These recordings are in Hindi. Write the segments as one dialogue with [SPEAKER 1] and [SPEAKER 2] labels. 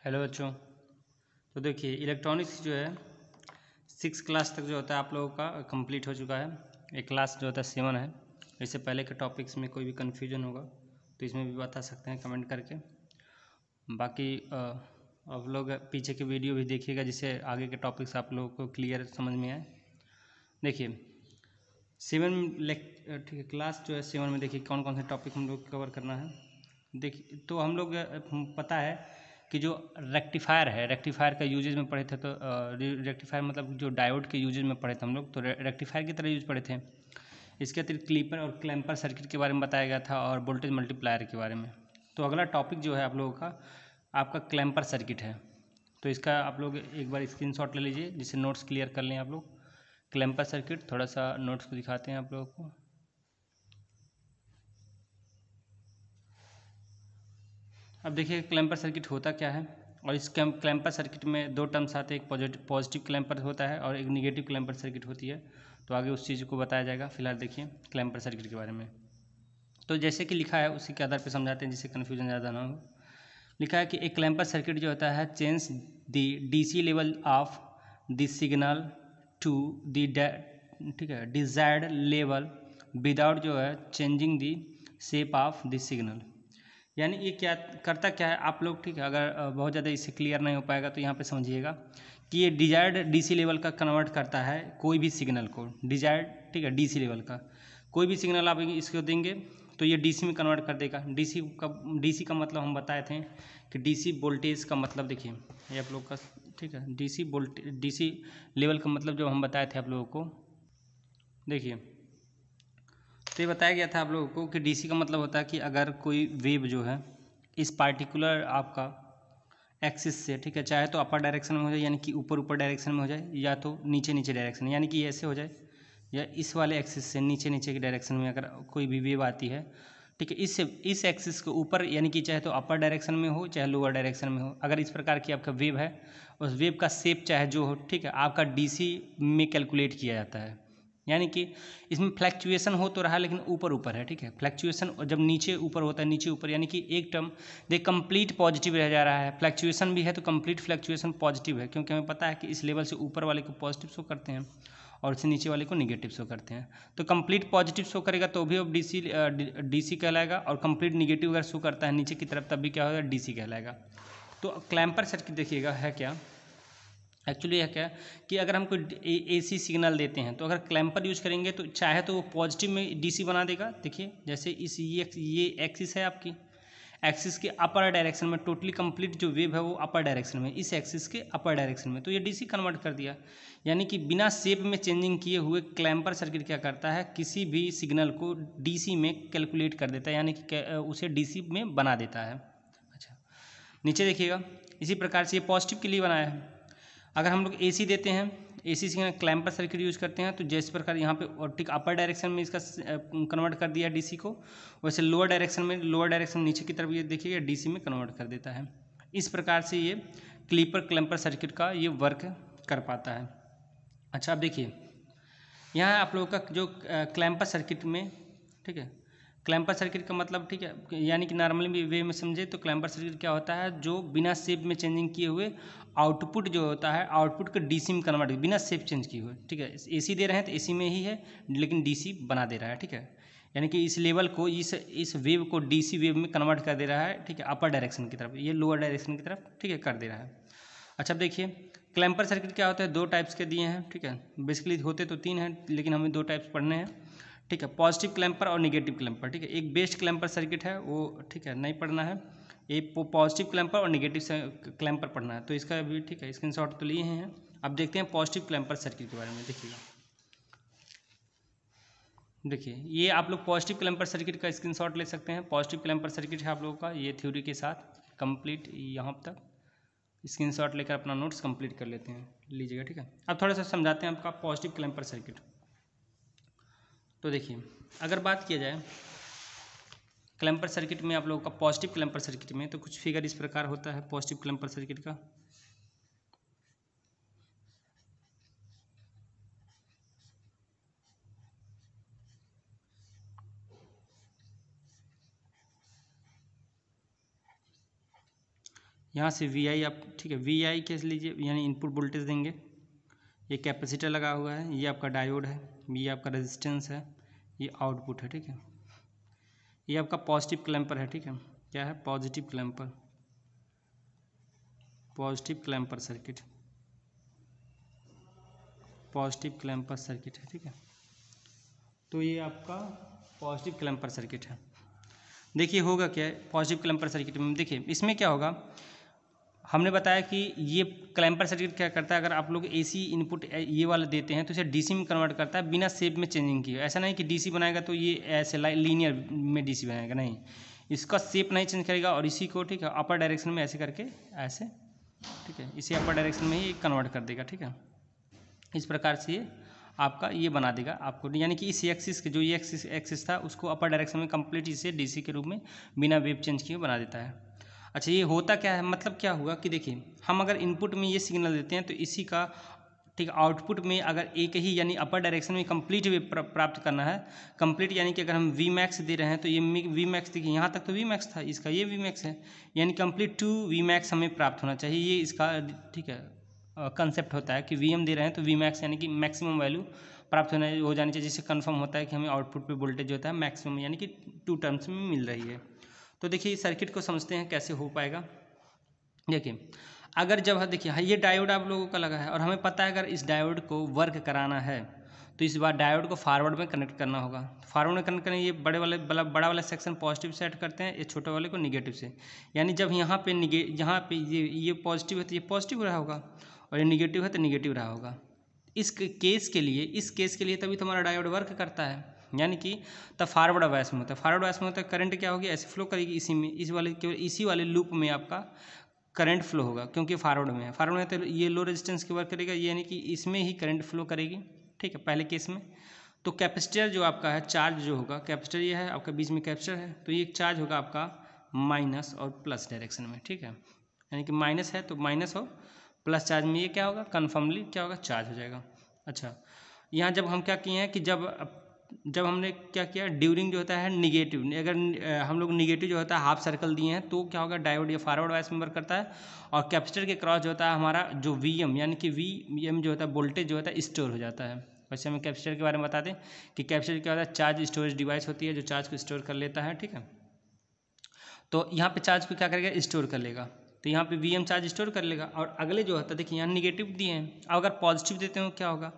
[SPEAKER 1] हेलो बच्चों। तो देखिए इलेक्ट्रॉनिक्स जो है 6 क्लास तक जो होता है आप लोगों का कंप्लीट हो चुका है। एक क्लास जो होता है 7 है। इससे पहले के टॉपिक्स में कोई भी कन्फ्यूजन होगा तो इसमें भी बता सकते हैं कमेंट करके। बाकी आप लोग पीछे की वीडियो भी देखिएगा जिससे आगे के टॉपिक्स आप लोगों को क्लियर समझ में आए। देखिए 7 ठीक है, क्लास जो है 7 में देखिए कौन कौन से टॉपिक हम लोग कवर करना है। देखिए तो हम लोग पता है कि जो रेक्टिफायर है, रेक्टिफायर का यूजेज में पढ़े थे। तो रेक्टिफायर मतलब जो डायोड के यूजेज में पढ़े थे हम लोग, तो रेक्टिफायर की तरह यूज पढ़े थे। इसके अतिरिक्त क्लीपर और क्लैम्पर सर्किट के बारे में बताया गया था और वोल्टेज मल्टीप्लायर के बारे में। तो अगला टॉपिक जो है आप लोगों का आपका क्लैम्पर सर्किट है। तो इसका आप लोग एक बार स्क्रीनशॉट ले लीजिए जिससे नोट्स क्लियर कर लें आप लोग। क्लैम्पर सर्किट थोड़ा सा नोट्स को दिखाते हैं आप लोगों को। अब देखिए क्लैम्पर सर्किट होता क्या है, और इस क्लैम्पर सर्किट में दो टर्म्स आते हैं, एक पॉजिटिव क्लैम्पर होता है और एक निगेटिव क्लैम्पर सर्किट होती है। तो आगे उस चीज़ को बताया जाएगा। फिलहाल देखिए क्लैम्पर सर्किट के बारे में। तो जैसे कि लिखा है उसी के आधार पर समझाते हैं जिससे कन्फ्यूजन ज़्यादा ना हो। लिखा है कि एक क्लैम्पर सर्किट जो होता है change the DC level of the signal to the ठीक है डिजायर्ड लेवल विदाउट जो है changing the shape of the signal. यानी ये क्या करता क्या है आप लोग, ठीक है, अगर बहुत ज़्यादा इससे क्लियर नहीं हो पाएगा तो यहाँ पे समझिएगा कि ये डिजायर्ड डीसी लेवल का कन्वर्ट करता है कोई भी सिग्नल को। डिजायर्ड, ठीक है, डीसी लेवल का कोई भी सिग्नल आप इसको देंगे तो ये डीसी में कन्वर्ट कर देगा। डीसी का मतलब हम बताए थे कि डीसी वोल्टेज का मतलब देखिए ये आप लोग का, ठीक है, डीसी लेवल का मतलब जो हम बताए थे आप लोगों को। देखिए तो ये बताया गया था आप लोगों को कि डीसी का मतलब होता है कि अगर कोई वेव जो है इस पार्टिकुलर आपका एक्सिस से, ठीक है, चाहे तो अपर डायरेक्शन में हो जाए यानी कि ऊपर ऊपर डायरेक्शन में हो जाए, या तो नीचे नीचे डायरेक्शन यानी कि ऐसे हो जाए, या इस वाले एक्सिस से नीचे नीचे की डायरेक्शन में अगर कोई भी वेव आती है, ठीक है, इस एक्सिस के ऊपर यानी कि चाहे तो अपर डायरेक्शन में हो चाहे लोअर डायरेक्शन में हो, अगर इस प्रकार की आपका वेव है उस वेव का शेप चाहे जो हो, ठीक है, आपका डीसी में कैलकुलेट किया जाता है। यानी कि इसमें फ्लैक्चुएशन हो तो रहा लेकिन ऊपर ऊपर है, ठीक है। फ्लैक्चुएशन जब नीचे ऊपर होता है, नीचे ऊपर यानी कि एक टर्म देख कंप्लीट पॉजिटिव रह जा रहा है। फ्लैक्चुएशन भी है तो कंप्लीट फ्लैक्चुएशन पॉजिटिव है, क्योंकि हमें पता है कि इस लेवल से ऊपर वाले को पॉजिटिव शो करते हैं और इससे नीचे वाले को निगेटिव शो करते हैं। तो कंप्लीट पॉजिटिव शो करेगा तो भी अब डीसी कहलाएगा, और कंप्लीट निगेटिव अगर शो करता है नीचे की तरफ तब भी क्या होगा, डीसी कहलाएगा। तो क्लैम्पर सर्किट देखिएगा है क्या, एक्चुअली यह क्या कि अगर हम कोई एसी सिग्नल देते हैं तो अगर क्लैम्पर यूज करेंगे तो चाहे तो वो पॉजिटिव में डीसी बना देगा। देखिए जैसे इस ये एक्सिस है आपकी, एक्सिस के अपर डायरेक्शन में टोटली कंप्लीट जो वेव है वो अपर डायरेक्शन में, इस एक्सिस के अपर डायरेक्शन में, तो ये डीसी कन्वर्ट कर दिया। यानी कि बिना शेप में चेंजिंग किए हुए क्लैम्पर सर्किट क्या करता है, किसी भी सिग्नल को डीसी में कैलकुलेट कर देता है, यानी कि उसे डीसी में बना देता है। अच्छा, नीचे देखिएगा इसी प्रकार से ये पॉजिटिव के लिए बनाया है। अगर हम लोग एसी देते हैं, एसी से क्लैम्पर सर्किट यूज करते हैं, तो जिस प्रकार यहाँ पे और ठीक अपर डायरेक्शन में इसका कन्वर्ट कर दिया डीसी को, वैसे लोअर डायरेक्शन नीचे की तरफ ये देखिएगा डीसी में कन्वर्ट कर देता है। इस प्रकार से ये क्लैम्पर सर्किट का ये वर्क कर पाता है। अच्छा, अब देखिए यहाँ आप लोगों का जो क्लैम्पर सर्किट में, ठीक है, क्लैम्पर सर्किट का मतलब, ठीक है, यानी कि नॉर्मली वे में समझे तो क्लैम्पर सर्किट क्या होता है, जो बिना शेप में चेंजिंग किए हुए आउटपुट जो होता है आउटपुट को डीसी में कन्वर्ट बिना शेप चेंज किए हुए, ठीक है। एसी दे रहे हैं तो एसी में ही है लेकिन डीसी बना दे रहा है, ठीक है। यानी कि इस लेवल को इस वेव को डीसी वेव में कन्वर्ट कर दे रहा है, ठीक है, अपर डायरेक्शन की तरफ, ये लोअर डायरेक्शन की तरफ, ठीक है, कर दे रहा है। अच्छा, अब देखिए क्लैम्पर सर्किट क्या होता है, दो टाइप्स के दिए हैं, ठीक है। बेसिकली होते तो तीन हैं लेकिन हमें दो टाइप्स पढ़ने हैं, ठीक है, पॉजिटिव क्लैम्पर और निगेटिव क्लैम्पर, ठीक है। एक बेस्ट क्लैम्पर सर्किट है वो, ठीक है, नहीं पढ़ना है। एक पॉजिटिव क्लैम्पर और निगेटिव क्लैम्पर पढ़ना है, तो इसका भी, ठीक है, स्क्रीनशॉट तो लिए हैं। अब देखते हैं पॉजिटिव क्लैम्पर सर्किट के बारे में। देखिएगा, देखिए ये आप लोग पॉजिटिव क्लैम्पर सर्किट का स्क्रीनशॉट ले सकते हैं। पॉजिटिव क्लैम्पर सर्किट है आप लोगों का ये थ्योरी के साथ कंप्लीट यहाँ तक स्क्रीनशॉट लेकर अपना नोट्स कंप्लीट कर लेते हैं, लीजिएगा, ठीक है। अब थोड़ा सा समझाते हैं आपका पॉजिटिव क्लैम्पर सर्किट। तो देखिए अगर बात किया जाए क्लैम्पर सर्किट में आप लोगों का पॉजिटिव क्लैम्पर सर्किट में, तो कुछ फिगर इस प्रकार होता है पॉजिटिव क्लैम्पर सर्किट का। यहाँ से वी आई आप, ठीक है, वी आई कैसे लीजिए, यानी इनपुट वोल्टेज देंगे, ये कैपेसिटर लगा हुआ है, ये आपका डायोड है, ये आपका रेजिस्टेंस है, ये आउटपुट है, ठीक है। ये आपका पॉजिटिव क्लैम्पर है, ठीक है, क्या है, positive clamper, positive clamper circuit, positive clamper circuit है, ठीक है। तो ये आपका पॉजिटिव क्लैम्पर सर्किट है। देखिए होगा क्या है पॉजिटिव क्लैम्पर सर्किट में, देखिए इसमें क्या होगा, हमने बताया कि ये क्लैम्पर सर्किट क्या करता है, अगर आप लोग एसी इनपुट ये वाला देते हैं तो इसे डीसी में कन्वर्ट करता है बिना शेप में चेंजिंग किए। ऐसा नहीं कि डीसी बनाएगा तो ये ऐसे लीनियर में डीसी बनाएगा, नहीं, इसका शेप नहीं चेंज करेगा और इसी को, ठीक है, अपर डायरेक्शन में ऐसे करके ऐसे, ठीक है, इसे अपर डायरेक्शन में ही कन्वर्ट कर देगा, ठीक है। इस प्रकार से ये आपका ये बना देगा आपको, यानी कि इस एक्सिस के जो ये एक्सिस था उसको अपर डायरेक्शन में कंप्लीट इसे डीसी के रूप में बिना वेव चेंज किए बना देता है। अच्छा, ये होता क्या है, मतलब क्या हुआ कि देखिए हम अगर इनपुट में ये सिग्नल देते हैं तो इसी का, ठीक, आउटपुट में अगर एक ही यानी अपर डायरेक्शन में कंप्लीट वेव प्राप्त करना है, कंप्लीट यानी कि अगर हम वी मैक्स दे रहे हैं तो ये वी मैक्स, देखिए यहाँ तक तो वी मैक्स था, इसका ये वी मैक्स है, यानी कंप्लीट टू वी मैक्स हमें प्राप्त होना चाहिए, ये इसका, ठीक है, कंसेप्ट होता है कि वी एम दे रहे हैं तो वी मैक्स यानी कि मैक्सिमम वैल्यू प्राप्त हो जानी चाहिए, जिससे कन्फर्म होता है कि हमें आउटपुट पे वोल्टेज होता है मैक्सिमम यानी कि 2 टर्म्स में मिल रही है। तो देखिए इस सर्किट को समझते हैं कैसे हो पाएगा। देखिए अगर जब देखिए ये डायोड आप लोगों का लगा है और हमें पता है अगर इस डायोड को वर्क कराना है तो इस बार डायोड को फॉरवर्ड में कनेक्ट करना होगा। फॉरवर्ड में कनेक्ट करने ये बड़ा वाला सेक्शन पॉजिटिव सेट करते हैं, ये छोटे वाले को निगेटिव से, यानी जब यहाँ पे ये पॉजिटिव है तो ये पॉजिटिव रहा होगा और ये निगेटिव है तो निगेटिव रहा होगा। इस केस के लिए तभी तुम्हारा डायोड वर्क करता है, यानी कि तब फॉरवर्ड वाइस में होता है। फॉरवर्ड वाइस में होता है, करंट क्या होगी, ऐसे फ्लो करेगी इसी में, इसी वाले लूप में आपका करंट फ्लो होगा, क्योंकि फॉरवर्ड में है। फॉरवर्ड में तो ये लो रेजिस्टेंस की वर्क करेगा, यानी कि इसमें ही करंट फ्लो करेगी, ठीक है, पहले केस में। तो कैपेसिटर जो आपका है, चार्ज जो होगा, कैपेसिटर ये है आपका, बीच में कैपेसिटर है, तो ये चार्ज होगा आपका माइनस और प्लस डायरेक्शन में, ठीक है, यानी कि माइनस है तो माइनस हो, प्लस चार्ज में ये क्या होगा, कन्फर्मली क्या होगा, चार्ज हो जाएगा। अच्छा, यहाँ जब हम क्या किए हैं कि जब हमने क्या किया, ड्यूरिंग जो होता है निगेटिव, अगर हम लोग निगेटिव जो होता है हाफ सर्कल दिए हैं तो क्या होगा, डायोड ये फॉरवर्ड वाइस में वर्क करता है और कैपेसिटर के क्रॉस जो होता है हमारा जो वीएम, यानी कि वीएम जो होता है वोल्टेज जो होता है स्टोर हो जाता है। वैसे हमें कैपेसिटर के बारे में बता दें कि कैपेसिटर क्या होता है, चार्ज स्टोरेज डिवाइस होती है जो चार्ज को स्टोर कर लेता है, ठीक है। तो यहाँ पे चार्ज को क्या करेगा, स्टोर कर लेगा, तो यहाँ पे वीएम चार्ज स्टोर कर लेगा। और अगले जो होता है, देखिए यहाँ निगेटिव दिए हैं, अब अगर पॉजिटिव देते हो क्या होगा,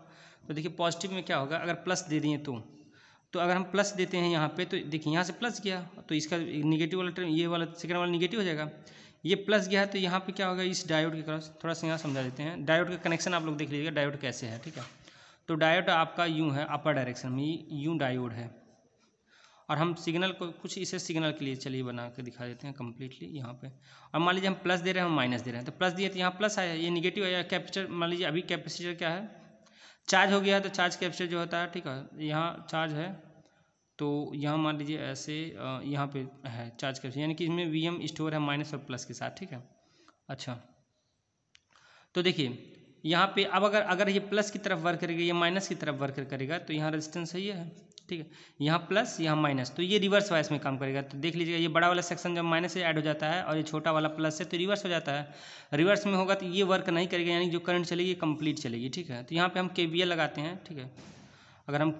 [SPEAKER 1] तो देखिए पॉजिटिव में क्या होगा, अगर प्लस दे दिए तो अगर हम प्लस देते हैं यहाँ पे तो देखिए यहाँ से प्लस गया तो इसका निगेटिव वाला टर्म, ये वाला सेकंड वाला निगेटिव हो जाएगा, ये प्लस गया है तो यहाँ पे क्या होगा, इस डायोड के क्रॉस, थोड़ा सा यहाँ समझा देते हैं, डायोड का कनेक्शन आप लोग देख लीजिएगा डायोड कैसे है, ठीक है। तो डायोड आपका यूँ है, अपर डायरेक्शन में यूँ डायोड है, और हम सिग्नल को कुछ इसे सिग्नल के लिए चलिए बना के दिखा देते हैं कम्प्लीटली यहाँ पे। और मान लीजिए हम प्लस दे रहे हैं, हम माइनस दे रहे हैं, तो प्लस दिए तो यहाँ प्लस आया, ये निगेटिव आया। कैपेसिटर मान लीजिए अभी कैपेसिटर क्या है, चार्ज हो गया है, तो चार्ज कैपेसिटर जो होता है, ठीक है, यहाँ चार्ज है तो यहाँ मान लीजिए ऐसे यहाँ पे है चार्ज कैपेसिटर, यानी कि इसमें वीएम स्टोर है माइनस और प्लस के साथ, ठीक है। अच्छा, तो देखिए यहाँ पे अब अगर ये प्लस की तरफ वर्क करेगा, ये माइनस की तरफ वर्क करेगा, तो यहाँ रेजिस्टेंस है ये है, ठीक है, यहाँ प्लस यहाँ माइनस, तो ये रिवर्स वाइस में काम करेगा। तो देख लीजिएगा ये बड़ा वाला सेक्शन जब माइनस से ऐड हो जाता है और ये छोटा वाला प्लस से, तो रिवर्स हो जाता है। रिवर्स में होगा तो ये वर्क नहीं करेगा, यानी जो करंट चलेगी ये कंप्लीट चलेगी, ठीक है। तो यहाँ पे हम KVL लगाते हैं, ठीक है, अगर हम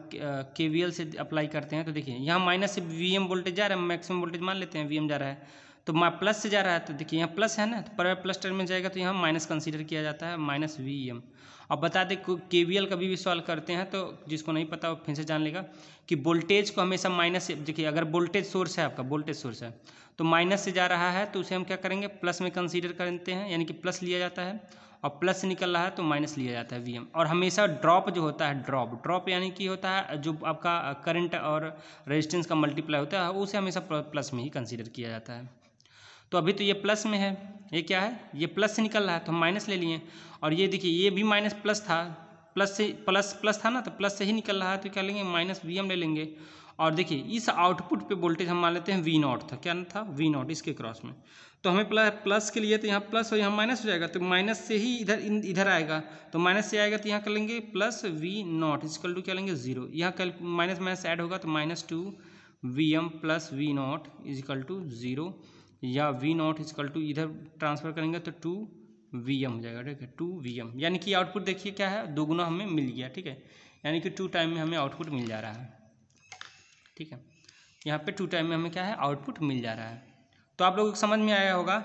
[SPEAKER 1] KVL से अप्लाई करते हैं तो देखिए यहाँ माइनस से वीएम वोल्टेज जा रहा है, मैक्सिमम वोल्टेज मान लेते हैं वीएम जा रहा है, तो प्लस से जा रहा है, तो देखिए यहाँ प्लस है ना, तो पर प्लस टर्म में जाएगा तो यहाँ माइनस कंसीडर किया जाता है, माइनस वीएम। अब बता दें KVL कभी भी सॉल्व करते हैं तो जिसको नहीं पता वो फिर से जान लेगा कि वोल्टेज को हमेशा माइनस से, देखिए अगर वोल्टेज सोर्स है, आपका वोल्टेज सोर्स है तो माइनस से जा रहा है तो उसे हम क्या करेंगे, प्लस में कंसीडर करते हैं, यानी कि प्लस लिया जाता है, और प्लस से निकल रहा है तो माइनस लिया जाता है वीएम। और हमेशा ड्रॉप जो होता है, ड्रॉप यानी कि होता है जो आपका करंट और रेजिस्टेंस का मल्टीप्लाई होता है, उसे हमेशा प्लस में ही कंसीडर किया जाता है। तो अभी तो ये प्लस में है, ये क्या है, ये प्लस से निकल रहा है तो हम माइनस ले लिए, और ये देखिए ये भी माइनस प्लस था, प्लस से प्लस था ना, तो प्लस से ही निकल रहा है तो क्या लेंगे, माइनस वीएम ले लेंगे। और देखिए इस आउटपुट पे वोल्टेज हम मान लेते हैं V0 था, क्या था, V0 इसके क्रॉस में, तो हमें प्लस के लिए तो यहाँ प्लस और यहाँ माइनस हो जाएगा, तो माइनस से ही इधर आएगा, तो माइनस से आएगा तो यहाँ कर लेंगे प्लस V0 इक्वल टू क्या लेंगे 0, यहाँ माइनस माइनस ऐड होगा तो -2 VM plus V0 equal to 0। या वी नॉट इजकल टू इधर ट्रांसफ़र करेंगे तो 2 VM हो जाएगा, ठीक है, 2 VM, यानी कि आउटपुट देखिए क्या है, 2 गुना हमें मिल गया, ठीक है, यानी कि 2 टाइम में हमें आउटपुट मिल जा रहा है, ठीक है, यहाँ पे 2 टाइम में हमें क्या है, आउटपुट मिल जा रहा है। तो आप लोगों को समझ में आया होगा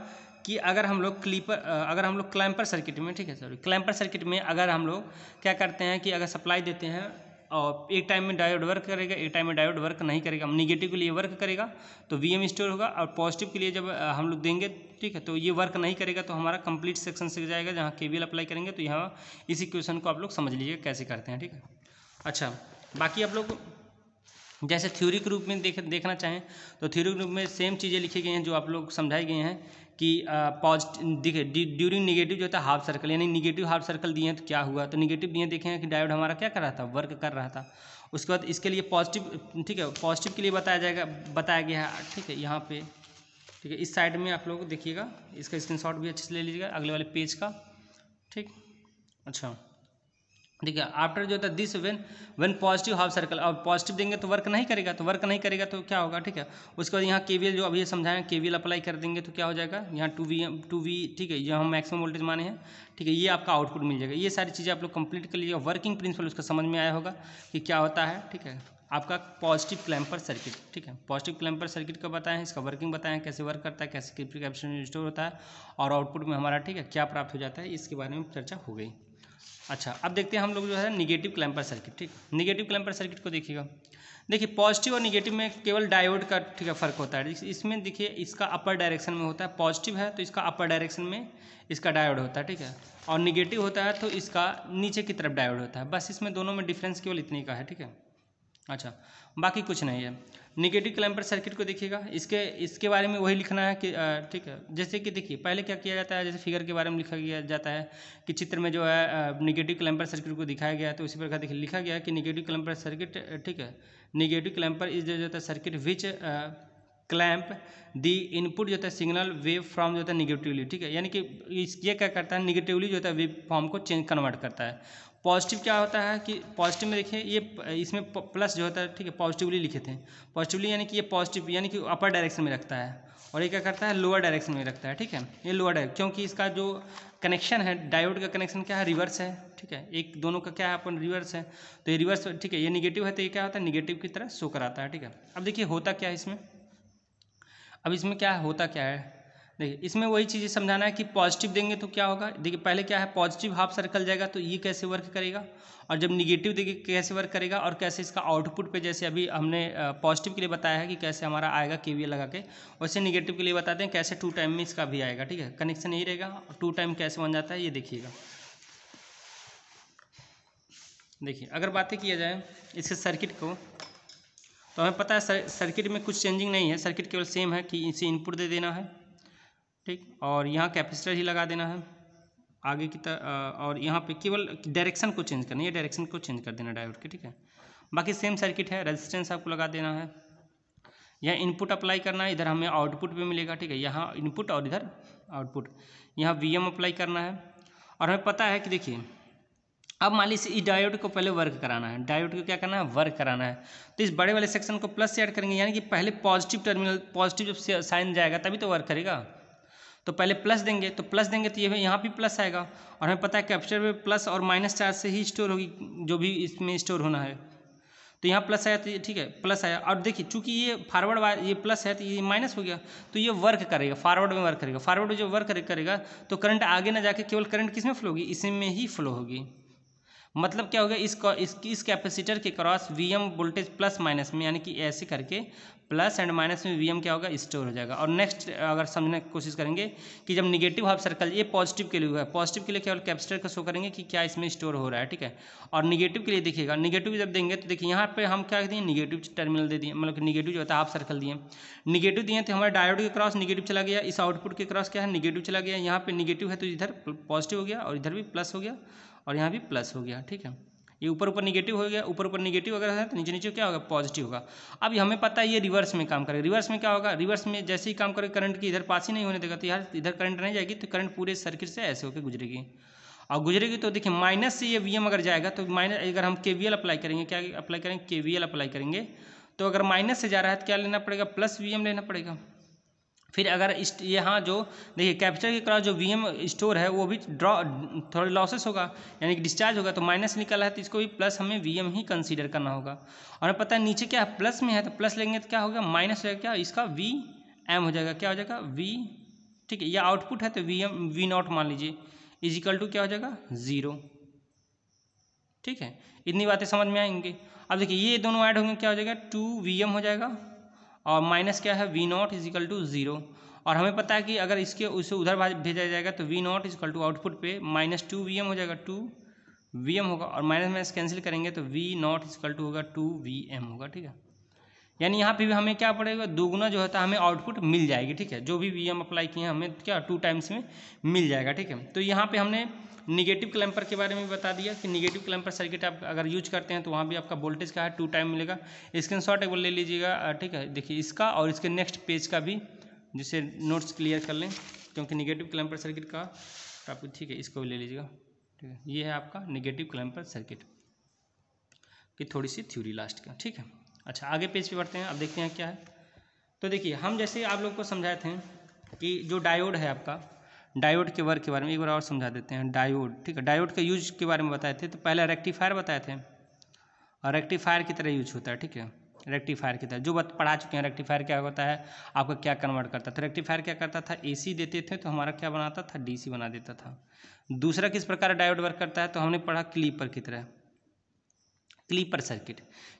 [SPEAKER 1] कि अगर हम लोग क्लैम्पर सर्किट में, ठीक है सॉरी, क्लैम्पर सर्किट में अगर हम लोग क्या करते हैं कि अगर सप्लाई देते हैं और एक टाइम में डायोड वर्क करेगा, एक टाइम में डायोड वर्क नहीं करेगा, निगेटिव के लिए वर्क करेगा तो VM स्टोर होगा, और पॉजिटिव के लिए जब हम लोग देंगे, ठीक है, तो ये वर्क नहीं करेगा तो हमारा कंप्लीट सेक्शन से जाएगा जहाँ KVL अप्लाई करेंगे। तो यहाँ इस इक्वेशन को आप लोग समझ लीजिए कैसे करते हैं, ठीक है। अच्छा, बाकी आप लोग जैसे थ्योरी के रूप में देखना चाहें तो थ्योरी के रूप में सेम चीज़ें लिखी गई हैं जो आप लोग समझाई गई हैं कि पॉजिटिव देखिए ड्यूरिंग निगेटिव जो था हाफ सर्कल, यानी निगेटिव हाफ सर्कल दिए हैं तो क्या हुआ, तो निगेटिव दिए देखें कि डायोड हमारा क्या कर रहा था, वर्क कर रहा था। उसके बाद इसके लिए पॉजिटिव, ठीक है, पॉजिटिव के लिए बताया गया है, ठीक है, यहाँ पे, ठीक है, इस साइड में आप लोग देखिएगा, इसका स्क्रीनशॉट भी अच्छे से ले लीजिएगा अगले वाले पेज का, ठीक। अच्छा, देखिए आफ्टर जो था this when positive half circle, और पॉजिटिव देंगे तो वर्क नहीं करेगा, तो क्या होगा, ठीक है। उसके बाद यहाँ KVL जो अभी समझाएं, KVL अप्लाई कर देंगे तो क्या हो जाएगा, यहाँ 2V, ठीक है, यहाँ हम मैक्सिमम वोल्टेज माने हैं, ठीक है, ये आपका आउटपुट मिल जाएगा। ये सारी चीज़ें आप लोग कंप्लीट कर लीजिएगा, वर्किंग प्रिंसिपल उसका समझ में आया होगा कि क्या होता है, ठीक है, आपका पॉजिटिव क्लैम्पर सर्किट, ठीक है, पॉजिटिव क्लैम्पर सर्किट का बताएं, इसका वर्किंग बताएं, कैसे वर्क करता है, कैसे कैपेसिटर स्टोर होता है, और आउटपुट में हमारा, ठीक है, क्या प्राप्त हो जाता है, इसके बारे में चर्चा हो गई। अच्छा, अब देखते हैं हम लोग जो है निगेटिव क्लैम्पर सर्किट, ठीक, निगेटिव क्लैम्पर सर्किट को देखिएगा। देखिए पॉजिटिव और निगेटिव में केवल डायोड का, ठीक है, फ़र्क होता है। इसमें देखिए इसका अपर डायरेक्शन में होता है, पॉजिटिव है तो इसका अपर डायरेक्शन में इसका डायोड होता है, ठीक है, और निगेटिव होता है तो इसका नीचे की तरफ डायोड होता है। बस इसमें दोनों में डिफरेंस केवल इतनी का है, ठीक है। अच्छा, बाकी कुछ नहीं है। निगेटिव क्लैम्पर सर्किट को देखिएगा, इसके बारे में वही लिखना है कि ठीक है, जैसे कि देखिए पहले क्या किया जाता है, जैसे फिगर के बारे में लिखा गया जाता है कि चित्र में जो है निगेटिव क्लैम्पर सर्किट को दिखाया गया है, तो उसी प्रकार देखिए लिखा गया है कि निगेटिव क्लैम्पर सर्किट, ठीक है, निगेटिव क्लैम्पर इज जो होता है सर्किट विच क्लैम्प दी इनपुट जो होता है सिग्नल वेव फॉर्म जो होता है निगेटिवली, ठीक है, यानी कि ये क्या करता है, निगेटिवली जो होता है वेव फॉर्म को कन्वर्ट करता है। पॉजिटिव क्या होता है कि पॉजिटिव में देखिए ये इसमें प्लस जो होता है, ठीक है, पॉजिटिवली लिखे थे, पॉजिटिवली यानी कि ये पॉजिटिव यानी कि अपर डायरेक्शन में रखता है, और ये क्या करता है, लोअर डायरेक्शन में रखता है, ठीक है, ये लोअर डायरेक्शन, क्योंकि इसका जो कनेक्शन है, डायोड का कनेक्शन क्या है, रिवर्स है, ठीक है, एक दोनों का क्या है, अपन रिवर्स है, तो ये रिवर्स, ठीक है, ये निगेटिव है तो ये क्या होता है, निगेटिव की तरह शो कराता है, ठीक है। अब देखिए होता क्या है इसमें, अब इसमें क्या होता क्या है, देखिए इसमें वही चीज़ें समझाना है कि पॉजिटिव देंगे तो क्या होगा। देखिए पहले क्या है, पॉजिटिव हाफ सर्कल जाएगा तो ये कैसे वर्क करेगा, और जब निगेटिव देखिए कैसे वर्क करेगा, और कैसे इसका आउटपुट पे, जैसे अभी हमने पॉजिटिव के लिए बताया है कि कैसे हमारा आएगा KVL लगा के, वैसे निगेटिव के लिए बताते हैं कैसे 2 टाइम में इसका भी आएगा, ठीक है, कनेक्शन यही रहेगा। 2 टाइम कैसे बन जाता है ये देखिएगा। देखिए अगर बातें किया जाए इसके सर्किट को, तो हमें पता है सर्किट में कुछ चेंजिंग नहीं है, सर्किट केवल सेम है कि इसे इनपुट दे देना है, ठीक, और यहाँ कैपेसिटर ही लगा देना है आगे की तरह, और यहाँ पे केवल डायरेक्शन को चेंज करना है, डायरेक्शन को चेंज कर देना डायोड के, ठीक है, बाकी सेम सर्किट है। रेजिस्टेंस आपको लगा देना है, यहाँ इनपुट अप्लाई करना है, इधर हमें आउटपुट भी मिलेगा, ठीक है, यहाँ इनपुट और इधर आउटपुट, यहाँ VM अप्लाई करना है। और हमें पता है कि देखिए अब मान लीजिए इस डायोड को पहले वर्क कराना है, डायोड को क्या करना है, वर्क कराना है, तो इस बड़े वाले सेक्शन को प्लस से ऐड करेंगे, यानी कि पहले पॉजिटिव टर्मिनल, पॉजिटिव जब साइन जाएगा तभी तो वर्क करेगा, तो पहले प्लस देंगे, तो प्लस देंगे तो ये यहाँ भी प्लस आएगा, और हमें पता है कैपेसिटर में प्लस और माइनस चार्ज से ही स्टोर होगी जो भी इसमें स्टोर होना है, तो यहाँ प्लस आया तो ये ठीक है, प्लस आया, और देखिए चूंकि ये फॉरवर्ड वायर ये प्लस है तो ये माइनस हो गया, तो ये वर्क करेगा, फॉरवर्ड में वर्क करेगा, फॉरवर्ड में जो वर्क करेगा तो करंट आगे ना जाके केवल करंट किस में फ्लो होगी, इसमें ही फ्लो होगी। मतलब क्या हो गया, इस कैपेसिटर के cross VM voltage plus minus में, यानी कि ऐसे करके प्लस एंड माइनस में VM क्या होगा, स्टोर हो जाएगा। और नेक्स्ट अगर समझने की कोशिश करेंगे कि जब निगेटिव हाफ सर्कल, ये पॉजिटिव के लिए हुआ है, पॉजिटिव के लिए केवल कैपेसिटर का शो करेंगे कि क्या इसमें स्टोर हो रहा है, ठीक है, और निगेटिव के लिए देखिएगा, निगेटिव जब देंगे तो देखिए यहाँ पे हम क्या दिए, निगेटिव टर्मिनल दे दिए, मतलब निगेटिव जो होता है हाफ सर्कल दिए, निगेटिव दिए तो हमारे डायोड के क्रॉस निगेटिव चला गया, इस आउटपुट के क्रॉस क्या है, निगेटिव चला गया, यहाँ पे निगेटिव है तो इधर पॉजिटिव हो गया, और इधर भी प्लस हो गया, और यहाँ भी प्लस हो गया, ठीक है, ये ऊपर ऊपर निगेटिव हो गया, ऊपर ऊपर निगेटिव अगर है तो नीचे नीचे क्या होगा, पॉजिटिव होगा। अब हमें पता है ये रिवर्स में काम करेगा, रिवर्स में क्या होगा, रिवर्स में जैसे ही काम करेगा करंट की इधर पास ही नहीं होने देगा, तो यार इधर करंट नहीं जाएगी तो करंट पूरे सर्किट से ऐसे होकर गुजरेगी, और गुजरेगी तो देखिए माइनस से ये VM अगर जाएगा तो माइनस, अगर हम KVL अप्लाई करेंगे, क्या अप्लाई करेंगे, KVL अप्लाई करेंगे, तो अगर माइनस से जा रहा है तो क्या लेना पड़ेगा, प्लस VM लेना पड़ेगा, फिर अगर यहाँ जो देखिए कैपेसिटर के क्रॉस जो वीएम स्टोर है वो भी ड्रॉ थोड़ा लॉसेस होगा, यानी कि डिस्चार्ज होगा, तो माइनस निकला है तो इसको भी प्लस हमें वीएम ही कंसीडर करना होगा। और हमें पता है नीचे क्या है, प्लस में है तो प्लस लेंगे तो क्या होगा, माइनस हो जाएगा, क्या इसका वी एम हो जाएगा, क्या हो जाएगा वी, ठीक है, या आउटपुट है तो वी एम वी नॉट मान लीजिए इजिकल टू क्या हो जाएगा 0। ठीक है, इतनी बातें समझ में आएंगी। अब देखिए ये दोनों ऐड होंगे क्या हो जाएगा 2Vm हो जाएगा और माइनस क्या है V0 इजिकल टू 0। और हमें पता है कि अगर इसके उसे उधर भेजा जाएगा तो V0 इजिकल टू आउटपुट पे -2Vm हो जाएगा, 2Vm होगा और माइनस माइनस कैंसिल करेंगे तो V0 इजिकल टू होगा 2Vm होगा। ठीक है, यानी यहाँ पे भी हमें क्या पड़ेगा, दोगुना जो होता है हमें आउटपुट मिल जाएगी। ठीक है, जो भी वीएम अप्लाई किए हैं हमें क्या 2 टाइम्स में मिल जाएगा। ठीक है, तो यहाँ पे हमने निगेटिव क्लैम्पर के बारे में बता दिया कि निगेटिव क्लैम्पर सर्किट आप अगर यूज करते हैं तो वहाँ भी आपका वोल्टेज का है 2 टाइम मिलेगा। स्क्रीनशॉट एक बार ले लीजिएगा। ठीक है, देखिए इसका और इसके नेक्स्ट पेज का भी, जिससे नोट्स क्लियर कर लें, क्योंकि निगेटिव क्लैम्पर सर्किट का टॉपिक, ठीक है, इसको भी ले लीजिएगा। ठीक है, ये है आपका निगेटिव क्लैम्पर सर्किट की थोड़ी सी थ्योरी लास्ट का। ठीक है, अच्छा आगे पेज पे बढ़ते हैं। अब देखते हैं क्या है। तो देखिए हम जैसे आप लोग को समझाए थे कि जो डायोड है आपका, डायोड के वर्क के बारे में एक बार और समझा देते हैं। डायोड, ठीक है, डायोड के यूज के बारे में बताए थे। तो पहले रेक्टिफायर बताए थे और रेक्टिफायर की तरह यूज होता है। ठीक है, रेक्टिफायर की तरह जो बात पढ़ा चुके हैं। रेक्टिफायर क्या होता है, आपका क्या कन्वर्ट करता था। रेक्टिफायर क्या करता था, एसी देते थे तो हमारा क्या बनाता था, डीसी बना देता था। दूसरा किस प्रकार डायोड वर्क करता है, तो हमने पढ़ा क्लीपर की तरह, क्लीपर सर्किट।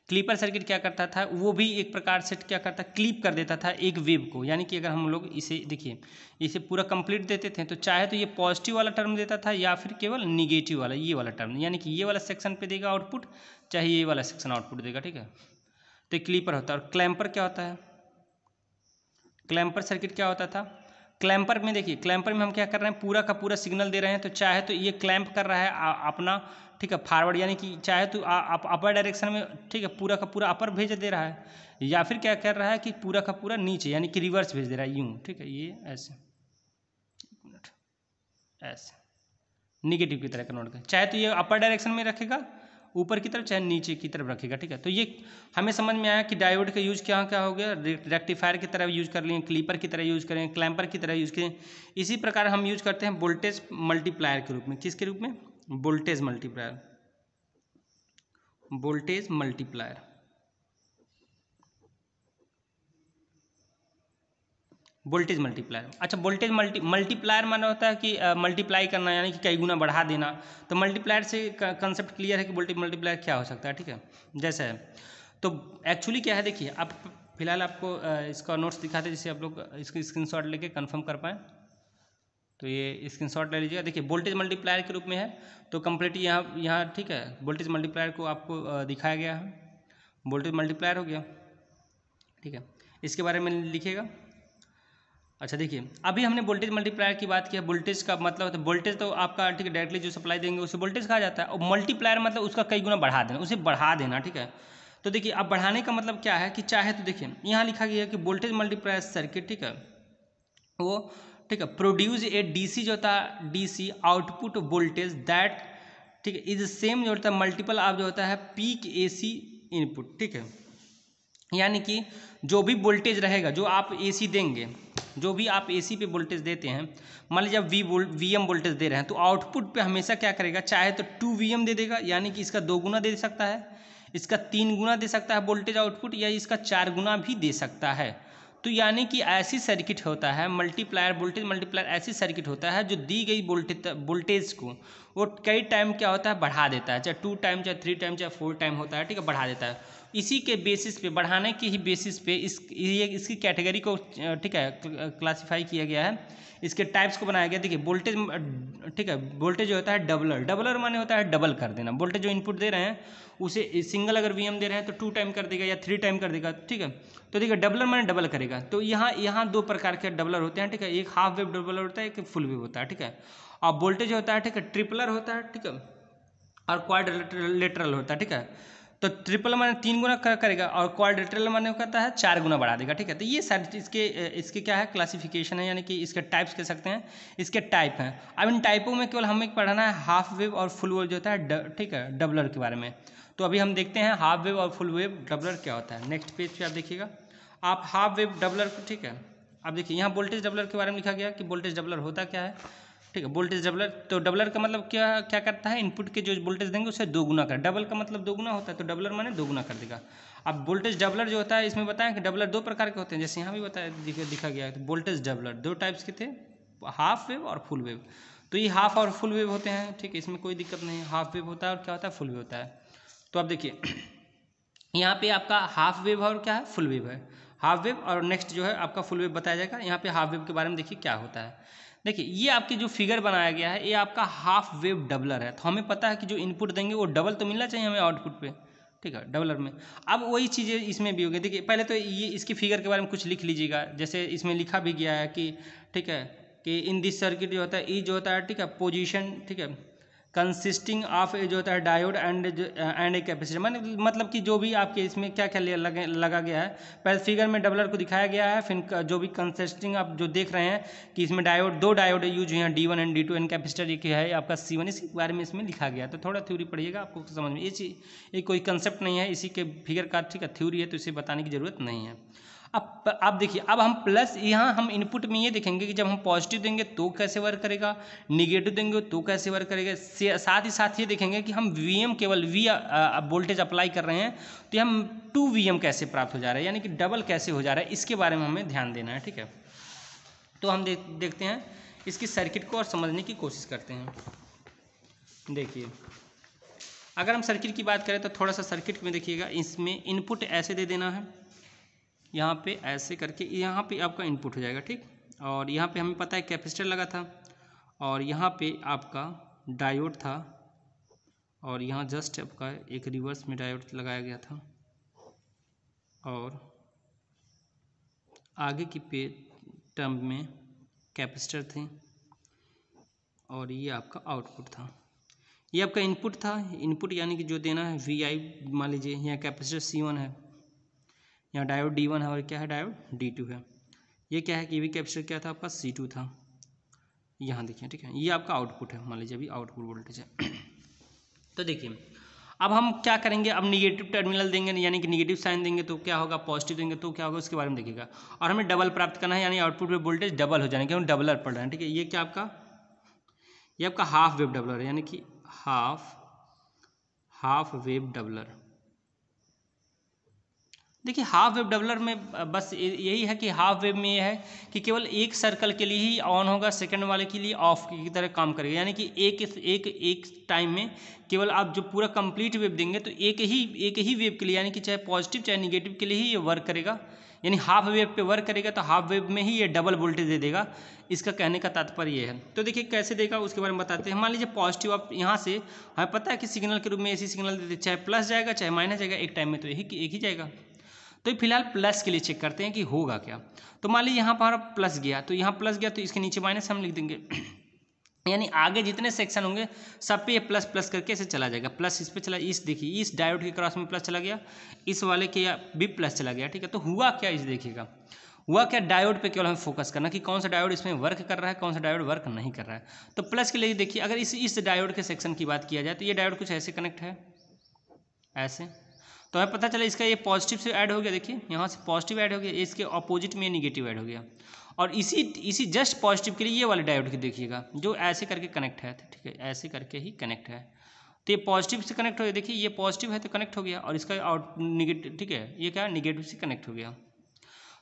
[SPEAKER 1] क्लीपर सर्किट क्या करता था, वो भी एक प्रकार से क्या करता, क्लीप कर देता था एक वेव को। यानी कि अगर हम लोग इसे देखिए, इसे पूरा कंप्लीट देते थे तो चाहे तो ये पॉजिटिव वाला टर्म देता था या फिर केवल निगेटिव वाला, ये वाला टर्म, यानी कि ये वाला सेक्शन पे देगा आउटपुट, चाहे ये वाला सेक्शन आउटपुट देगा। ठीक है, तो क्लीपर होता है। और क्लैम्पर क्या होता है, क्लैम्पर सर्किट क्या होता था, क्लैम्पर में देखिए, क्लैम्पर में हम क्या कर रहे हैं, पूरा का पूरा सिग्नल दे रहे हैं। तो चाहे तो ये क्लैम्प कर रहा है अपना, ठीक है, फॉरवर्ड, यानी कि चाहे तो आप अपर डायरेक्शन में, ठीक है, पूरा का पूरा अपर भेज दे रहा है, या फिर क्या कर रहा है कि पूरा का पूरा नीचे, यानी कि रिवर्स भेज दे रहा है, यूँ। ठीक है, ये ऐसे ऐसे निगेटिव की तरह कन्वर्ट कर, चाहे तो ये अपर डायरेक्शन में रखेगा ऊपर की तरफ, चाहे नीचे की तरफ रखेगा। ठीक है, तो ये हमें समझ में आया कि डायोड का यूज क्या क्या हो गया, रेक्टिफायर की तरह यूज कर लिए, क्लीपर की तरह यूज करें, क्लैम्पर की तरह यूज करें। इसी प्रकार हम यूज करते हैं वोल्टेज मल्टीप्लायर के रूप में। किसके रूप में, voltage multiplier, voltage multiplier, voltage multiplier. अच्छा, वोल्टेज मल्टीप्लायर माना होता है कि मल्टीप्लाई करना, यानी कि कई गुना बढ़ा देना। तो मल्टीप्लायर से कंसेप्ट क्लियर है कि वोल्टेज मल्टीप्लायर क्या हो सकता है। ठीक है, जैसा है तो एक्चुअली क्या है, देखिए आप फिलहाल आपको इसका नोट्स दिखाते हैं, जिससे आप लोग इसकी स्क्रीनशॉट लेके कंफर्म कर पाएँ। तो ये स्क्रीनशॉट ले लीजिएगा। देखिए वोल्टेज मल्टीप्लायर के रूप में है, तो कंप्लीट यहाँ ठीक है, वोल्टेज मल्टीप्लायर को आपको दिखाया गया है, वोल्टेज मल्टीप्लायर हो गया। ठीक है, इसके बारे में लिखिएगा। अच्छा देखिए, अभी हमने वोल्टेज मल्टीप्लायर की बात की है। वोल्टेज का मतलब होता है, वोल्टेज तो आपका, ठीक है, डायरेक्टली जो सप्लाई देंगे उसे वोल्टेज कहा जाता है। और मल्टीप्लायर मतलब उसका कई गुना बढ़ा देना, उसे बढ़ा देना। ठीक है, तो देखिए अब बढ़ाने का मतलब क्या है कि चाहे तो देखिए यहाँ लिखा गया है कि वोल्टेज मल्टीप्लायर सर्किट, ठीक है, वो, ठीक है, प्रोड्यूस ए डीसी जो होता है, डीसी आउटपुट वोल्टेज दैट, ठीक है, इज सेम जो होता है मल्टीपल ऑफ जो होता है पीक एसी इनपुट। ठीक है, यानी कि जो भी वोल्टेज रहेगा, जो आप एसी देंगे, जो भी आप एसी पे वोल्टेज देते हैं, मान लीजिए आप वीएम वोल्टेज दे रहे हैं, तो आउटपुट पे हमेशा क्या करेगा, चाहे तो 2Vm दे देगा, यानी कि इसका 2 गुना दे सकता है, इसका 3 गुना दे सकता है वोल्टेज आउटपुट, या इसका 4 गुना भी दे सकता है। तो यानी कि ऐसी सर्किट होता है मल्टीप्लायर, वोल्टेज मल्टीप्लायर ऐसी सर्किट होता है जो दी गई वोल्टेज को वो कई टाइम क्या होता है, बढ़ा देता है, चाहे 2 टाइम, चाहे 3 टाइम, चाहे 4 टाइम होता है। ठीक है, बढ़ा देता है। इसी के बेसिस पे, बढ़ाने के ही बेसिस पे इसकी कैटेगरी को, ठीक है, क्लासिफाई किया गया है, इसके टाइप्स को बनाया गया। देखिए वोल्टेज, ठीक है, वोल्टेज जो होता है डबलर, डबलर माने होता है डबल कर देना। वोल्टेज जो इनपुट दे रहे हैं उसे सिंगल अगर वीएम दे रहे हैं तो 2 टाइम कर देगा या 3 टाइम कर देगा। ठीक है, तो देखिए डबलर माने डबल करेगा। तो यहाँ 2 प्रकार के डबलर होते हैं। ठीक है, एक हाफ वेव डबलर होता है, एक फुल वेव होता है। ठीक है, और वोल्टेज होता है, ठीक है, ट्रिपलर होता है। ठीक है, और क्वाड्रिलेटरल होता है। ठीक है, तो ट्रिपल माने 3 गुना करेगा और क्वाड्रिलेटरल माने कहता है 4 गुना बढ़ा देगा। ठीक है, तो ये सारे इसके क्या है, क्लासिफिकेशन है, यानी कि इसके टाइप्स कह सकते हैं, इसके टाइप हैं। अब इन टाइपों में केवल हमें पढ़ना है हाफ वेव और फुल वेव जो होता है, ठीक है, डबलर के बारे में। तो अभी हम देखते हैं हाफ वेव और फुल वेव डबलर क्या होता है। नेक्स्ट पेज पे आप देखिएगा, आप हाफ वेव डबलर को, ठीक है, अब देखिए यहाँ वोल्टेज डबलर के बारे में लिखा गया कि वोल्टेज डबलर होता क्या है, ठीक है। वोल्टेज डबलर, तो डबलर का मतलब क्या क्या करता है, इनपुट के जो वोल्टेज देंगे उसे दोगुना कर, डबल का मतलब दोगुना होता है, तो डबलर माने दोगुना कर देगा। अब वोल्टेज डबलर जो होता है इसमें बताएं कि डबलर दो प्रकार के होते हैं, जैसे यहाँ भी बताया दिखा गया है। तो वोल्टेज डबलर दो टाइप्स के थे, हाफ वेव और फुल वेव। तो ये हाफ और फुल वेव होते हैं, ठीक है, इसमें कोई दिक्कत नहीं है। हाफ वेव होता है और क्या होता है, फुल वेव होता है। तो अब देखिए यहाँ पे आपका हाफ वेव और क्या है, फुल वेव है। हाफ वेव और नेक्स्ट जो है आपका फुल वेव बताया जाएगा। यहाँ पे हाफ वेव के बारे में देखिए क्या होता है। देखिए ये आपके जो फिगर बनाया गया है ये आपका हाफ वेव डबलर है। तो हमें पता है कि जो इनपुट देंगे वो डबल तो मिलना चाहिए हमें आउटपुट पे, ठीक है, डबलर में। अब वही चीज़ें इसमें भी होगी। देखिए पहले तो ये इसकी फिगर के बारे में कुछ लिख लीजिएगा, जैसे इसमें लिखा भी गया है कि, ठीक है, कि इन दिस सर्किट जो होता है ई जो होता है, ठीक है, पोजीशन, ठीक है, कंसिस्टिंग ऑफ जो होता है डायोड एंड ए कैपेसिटर, मतलब कि जो भी आपके इसमें क्या क्या लगा गया है। पहले फिगर में डबलर को दिखाया गया है, फिर जो भी कंसिस्टिंग आप जो देख रहे हैं कि इसमें डायोड, दो डायोड यूज हुए हैं, D1 and D2, and capacitor ये है आपका C1, इसके बारे में इसमें लिखा गया है। तो थोड़ा थ्योरी पढ़िएगा, आपको समझ में ये कोई कंसेप्ट नहीं है, इसी के फिगर का, ठीक है, थ्योरी है, तो इसे बताने की जरूरत नहीं है। अब देखिए, अब हम प्लस, यहाँ हम इनपुट में ये देखेंगे कि जब हम पॉजिटिव देंगे तो कैसे वर्क करेगा, निगेटिव देंगे तो कैसे वर्क करेगा। साथ ही साथ ये देखेंगे कि हम VM केवल वोल्टेज अप्लाई कर रहे हैं तो हम 2 VM कैसे प्राप्त हो जा रहा है, यानी कि डबल कैसे हो जा रहा है, इसके बारे में हमें ध्यान देना है, ठीक है। तो हम देखते हैं इसकी सर्किट को और समझने की कोशिश करते हैं। देखिए अगर हम सर्किट की बात करें तो थोड़ा सा सर्किट में देखिएगा, इसमें इनपुट ऐसे दे देना है, यहाँ पे ऐसे करके यहाँ पे आपका इनपुट हो जाएगा, ठीक। और यहाँ पे हमें पता है कैपेसिटर लगा था, और यहाँ पे आपका डायोड था, और यहाँ जस्ट आपका एक रिवर्स में डायोड लगाया गया था, और आगे की टर्म में कैपेसिटर थे, और ये आपका आउटपुट था। ये आपका इनपुट था, इनपुट यानी कि जो देना है VI मान लीजिए, यहाँ कैपेसिटर C1 है, यहाँ डायोड D1 है, और क्या है, डायोड D2 है। ये क्या है कि भी कैपेसिटर क्या था आपका, C2 था, यहाँ देखिए, ठीक है। ये आपका आउटपुट है, मान लीजिए अभी आउटपुट वोल्टेज है। तो देखिए अब हम क्या करेंगे, अब निगेटिव टर्मिनल देंगे, यानी कि निगेटिव साइन देंगे तो क्या होगा, पॉजिटिव देंगे तो क्या होगा, उसके बारे में देखिएगा। और हमें डबल प्राप्त करना है, यानी आउटपुट पे वोल्टेज डबल हो जाने के, हम डबलर पढ़ रहे हैं, ठीक है। ये क्या आपका, ये आपका हाफ वेव डबलर है, यानी कि हाफ वेव डबलर। देखिए हाफ वेव डबलर में बस यही है कि हाफ वेव में ये है कि केवल एक सर्कल के लिए ही ऑन होगा, सेकंड वाले के लिए ऑफ की तरह काम करेगा, यानी कि एक टाइम में केवल आप जो पूरा कंप्लीट वेव देंगे तो एक ही वेव के लिए, यानी कि चाहे पॉजिटिव चाहे निगेटिव के लिए ही ये वर्क करेगा, यानी हाफ वेव पे वर्क करेगा, तो हाफ वेव में ही ये डबल वोल्टेज दे देगा। इसका कहने का तात्पर्य ये है। तो देखिए कैसे देगा उसके बारे में बताते हैं। मान लीजिए पॉजिटिव, आप यहाँ से हमें पता है कि सिग्नल के रूप में ऐसी सिग्नल देते, चाहे प्लस जाएगा चाहे माइनस जाएगा, एक टाइम में तो एक ही जाएगा। तो फिलहाल प्लस के लिए चेक करते हैं कि होगा क्या। तो मान लीजिए यहाँ पर प्लस गया, तो यहाँ प्लस गया तो इसके नीचे माइनस हम लिख देंगे, यानी आगे जितने सेक्शन होंगे सब पे ये प्लस प्लस करके ऐसे चला जाएगा। प्लस इस पे चला, इस देखिए इस डायोड के क्रॉस में प्लस चला गया, इस वाले के भी प्लस चला गया, ठीक है। तो हुआ क्या, इस देखिएगा हुआ क्या, डायोड पे केवल हमें फोकस करना कि कौन सा डायोड इसमें वर्क कर रहा है, कौन सा डायोड वर्क नहीं कर रहा है। तो प्लस के लिए देखिए, अगर इस डायोड के सेक्शन की बात किया जाए तो ये डायोड कुछ ऐसे कनेक्ट है, ऐसे, तो हमें पता चला इसका ये पॉजिटिव से ऐड हो गया, देखिए यहाँ से पॉजिटिव ऐड हो गया, इसके अपोजिट में निगेटिव ऐड हो गया, और इसी जस्ट पॉजिटिव के लिए ये वाले डायोड की देखिएगा जो ऐसे करके कनेक्ट है, ठीक है, ऐसे करके ही कनेक्ट है। तो ये पॉजिटिव से कनेक्ट हो गया, देखिए ये पॉजिटिव है तो कनेक्ट हो गया, और इसका आउट निगेटिव, ठीक है, ये क्या निगेटिव से कनेक्ट हो गया।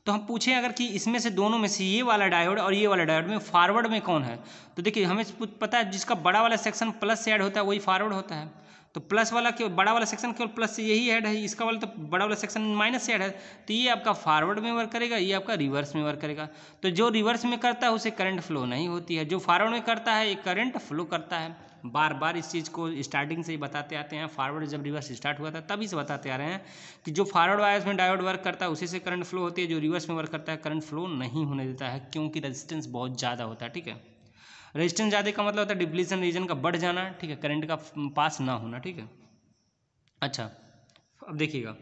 [SPEAKER 1] तो हम पूछें अगर कि इसमें से दोनों में से ये वाला डायोड और ये वाला डायोड में फॉरवर्ड में कौन है, तो देखिए हमें पता है जिसका बड़ा वाला सेक्शन प्लस से ऐड होता है वही फॉरवर्ड होता है। तो प्लस वाला बड़ा वाला सेक्शन केवल प्लस से यही ऐड है, इसका वाला तो बड़ा वाला सेक्शन माइनस से ऐड है, तो ये आपका फॉरवर्ड में वर्क करेगा, ये आपका रिवर्स में वर्क करेगा। तो जो रिवर्स में करता है उसे करंट फ्लो नहीं होती है, जो फॉरवर्ड में करता है ये करंट फ्लो करता है। बार बार इस चीज़ को स्टार्टिंग से ही बताते आते हैं, फॉरवर्ड जब रिवर्स स्टार्ट हुआ था तभी से बताते आ रहे हैं कि जो फॉरवर्ड वायर्स में डायोड वर्क करता है उसी से करंट फ्लो होती है, जो रिवर्स में वर्क करता है करंट फ्लो नहीं होने देता है, क्योंकि रेजिस्टेंस बहुत ज़्यादा होता है, ठीक है। रेजिस्टेंस ज़्यादा का मतलब होता है डिप्लीशन रीजन का बढ़ जाना, ठीक है, करंट का पास ना होना, ठीक है। अच्छा अब देखिएगा,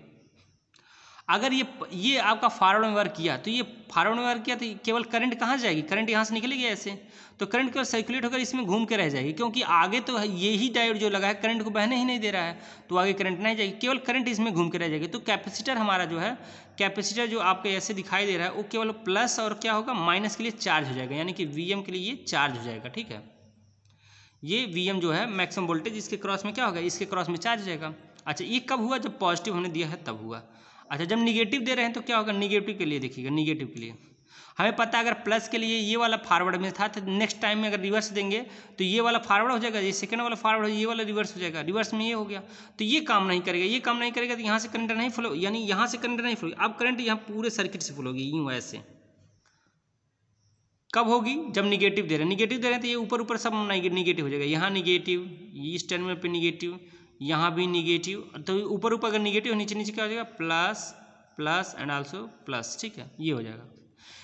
[SPEAKER 1] अगर ये आपका फॉरवर्ड में वर्क किया तो ये फॉरवर्ड में वर्क किया तो केवल करंट कहाँ जाएगी, करंट यहाँ से निकलेगी ऐसे, तो करंट केवल सर्कुलेट होकर इसमें घूम के रह जाएगी, क्योंकि आगे तो ये ही डायोड जो लगा है करंट को बहने ही नहीं दे रहा है, तो आगे करंट नहीं जाएगी, केवल करंट इसमें घूम के रह जाएगी। तो कैपेसिटर हमारा जो है, कैपेसिटर जो आपको ऐसे दिखाई दे रहा है वो केवल प्लस और क्या होगा माइनस के लिए चार्ज हो जाएगा, यानी कि Vm के लिए ये चार्ज हो जाएगा। ठीक है, ये Vm जो है मैक्सिमम वोल्टेज, इसके क्रॉस में क्या होगा, इसके क्रॉस में चार्ज हो जाएगा। अच्छा, ये कब हुआ, जब पॉजिटिव होने दिया है तब हुआ। अच्छा, जब निगेटिव दे रहे हैं तो क्या होगा, निगेटिव के लिए देखिएगा, निगेटिव के लिए हमें पता है अगर प्लस के लिए ये वाला फॉरवर्ड में था तो नेक्स्ट टाइम में अगर रिवर्स देंगे तो ये वाला फॉरवर्ड हो जाएगा, ये सेकंड वाला फॉरवर्ड हो, ये वाला रिवर्स हो जाएगा, रिवर्स में ये हो गया, तो ये काम नहीं करेगा, ये काम नहीं करेगा तो यहाँ से करंट नहीं फ्लो, यानी यहाँ से करंट नहीं फ्लो, अब करंट यहाँ पूरे सर्किट से फ्लो होगी यूँ ऐसे। कब होगी, जब निगेटिव दे रहे हैं, निगेटिव दे रहे हैं तो ये ऊपर ऊपर सब निगेटिव हो जाएगा, यहाँ निगेटिव, इस टर्मिनल पे निगेटिव, यहाँ भी निगेटिव, तो ऊपर ऊपर अगर निगेटिव नीचे नीचे क्या हो जाएगा, plus plus and also plus. ठीक है, ये हो जाएगा,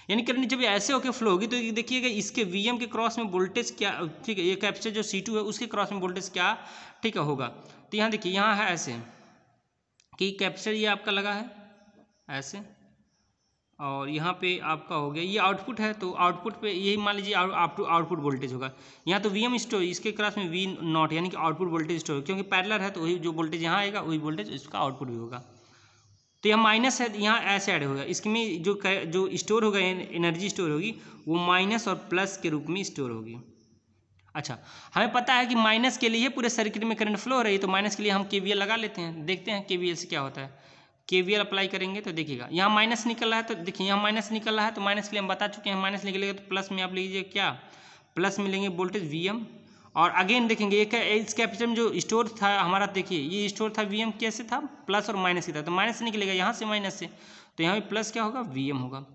[SPEAKER 1] यानी करंट जब ऐसे होकर फ्लो होगी तो देखिएगा इसके Vm के क्रॉस में वोल्टेज क्या, ठीक है, ये कैपेसिटर जो C2 है उसके क्रॉस में वोल्टेज क्या, ठीक है, होगा। तो यहाँ देखिए, यहाँ है ऐसे कि कैपेसिटर ये आपका लगा है ऐसे, और यहाँ पे आपका हो गया ये आउटपुट है, तो आउटपुट पे यही मान लीजिए आउटपुट वोल्टेज होगा। यहाँ तो Vm स्टोर, इसके क्रॉस में V0 यानी कि आउटपुट वोल्टेज स्टोर, क्योंकि पैरेलल है तो वही जो वोल्टेज यहाँ आएगा वही वोल्टेज इसका आउटपुट भी होगा। तो यह माइनस है, यहाँ ऐसे ऐड होगा, इसमें जो स्टोर होगा एनर्जी स्टोर होगी वो माइनस और प्लस के रूप में स्टोर होगी। अच्छा, हमें पता है कि माइनस के लिए पूरे सर्किट में करंट फ्लो हो रही है, तो माइनस के लिए हम KVL लगा लेते हैं, देखते हैं KVL से क्या होता है। KVL अप्लाई करेंगे तो देखिएगा यहाँ माइनस निकल रहा है, तो देखिए यहाँ माइनस निकल रहा है, तो माइनस के लिए हम बता चुके हैं, माइनस निकलेगा तो प्लस में आप लीजिए क्या, प्लस में लेंगे वोल्टेज Vm, और अगेन देखेंगे इस कैपेसिटर में जो स्टोर था हमारा, देखिए ये स्टोर था Vm कैसे था, प्लस और माइनस की था, तो माइनस निकलेगा यहाँ से माइनस से, तो यहाँ भी प्लस क्या होगा, Vm होगा।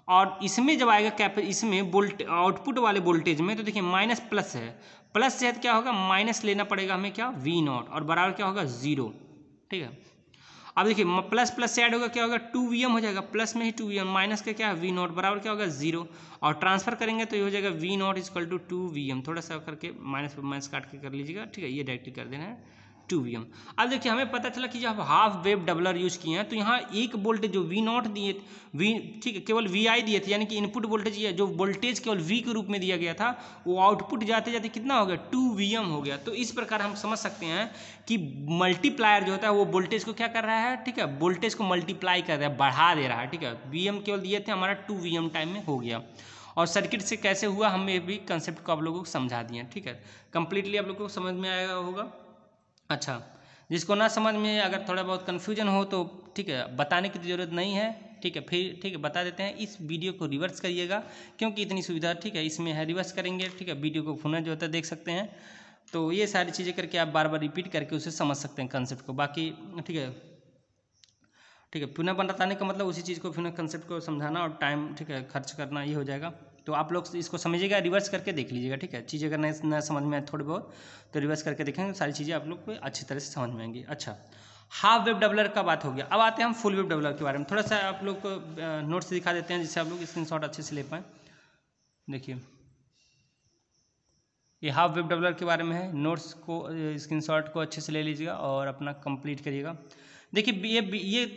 [SPEAKER 1] और इसमें जब आएगा इसमें आउटपुट वाले वोल्टेज में, तो देखिए माइनस प्लस है, प्लस से क्या होगा, माइनस लेना पड़ेगा हमें क्या, V0, और बराबर क्या होगा 0। ठीक है, अब देखिए प्लस प्लस से ऐड होगा क्या होगा, 2Vm हो जाएगा, प्लस में ही 2Vm, माइनस का क्या है V0, बराबर क्या होगा 0, और ट्रांसफर करेंगे तो ये हो जाएगा V0 इक्वल टू 2Vm, थोड़ा सा करके माइनस माइनस काट के कर लीजिएगा। ठीक है, ये डायरेक्टली कर देना है 2Vm। अब देखिए हमें पता चला कि जब हाफ वेव डबलर यूज किए हैं तो यहाँ एक वोल्टेज जो V0 दिए, ठीक है, केवल Vi दिए थे, यानी कि इनपुट वोल्टेज ये जो वोल्टेज केवल V के रूप में दिया गया था वो आउटपुट जाते जाते कितना हो गया, 2Vm हो गया। तो इस प्रकार हम समझ सकते हैं कि मल्टीप्लायर जो होता है वो वोल्टेज को क्या कर रहा है, ठीक है, वोल्टेज को मल्टीप्लाई कर रहा है, बढ़ा दे रहा है। ठीक है, Vm केवल दिए थे, हमारा 2Vm टाइम में हो गया। और सर्किट से कैसे हुआ हमें भी कंसेप्ट को आप लोगों को समझा दिए। ठीक है, कंप्लीटली आप लोगों को समझ में आया होगा। अच्छा, जिसको ना समझ में अगर थोड़ा बहुत कन्फ्यूजन हो तो ठीक है, बताने की ज़रूरत नहीं है। ठीक है, फिर ठीक है बता देते हैं, इस वीडियो को रिवर्स करिएगा क्योंकि इतनी सुविधा ठीक है इसमें है, रिवर्स करेंगे। ठीक है, वीडियो को पुनः जो होता है देख सकते हैं, तो ये सारी चीज़ें करके आप बार बार रिपीट करके उसे समझ सकते हैं कंसेप्ट को। बाकी ठीक है, ठीक है, पुनः बताने का मतलब उसी चीज़ को पुनः कंसेप्ट को समझाना और टाइम ठीक है खर्च करना, ये हो जाएगा। तो आप लोग इसको समझिएगा, रिवर्स करके देख लीजिएगा। ठीक है, चीज़ें अगर नहीं समझ में आए थोड़ी बहुत तो रिवर्स करके देखेंगे, सारी चीज़ें आप लोग को अच्छी तरह से समझ में आएंगी। अच्छा, हाफ वेव डबलर का बात हो गया, अब आते हैं हम फुल वेव डबलर के बारे में। थोड़ा सा आप लोग को नोट से दिखा देते हैं जिससे आप लोग स्क्रीनशॉट अच्छे से ले पाएँ। देखिए, ये हाफ वेव डबलर के बारे में है, नोट्स को स्क्रीनशॉट को अच्छे से ले लीजिएगा और अपना कंप्लीट करिएगा। देखिए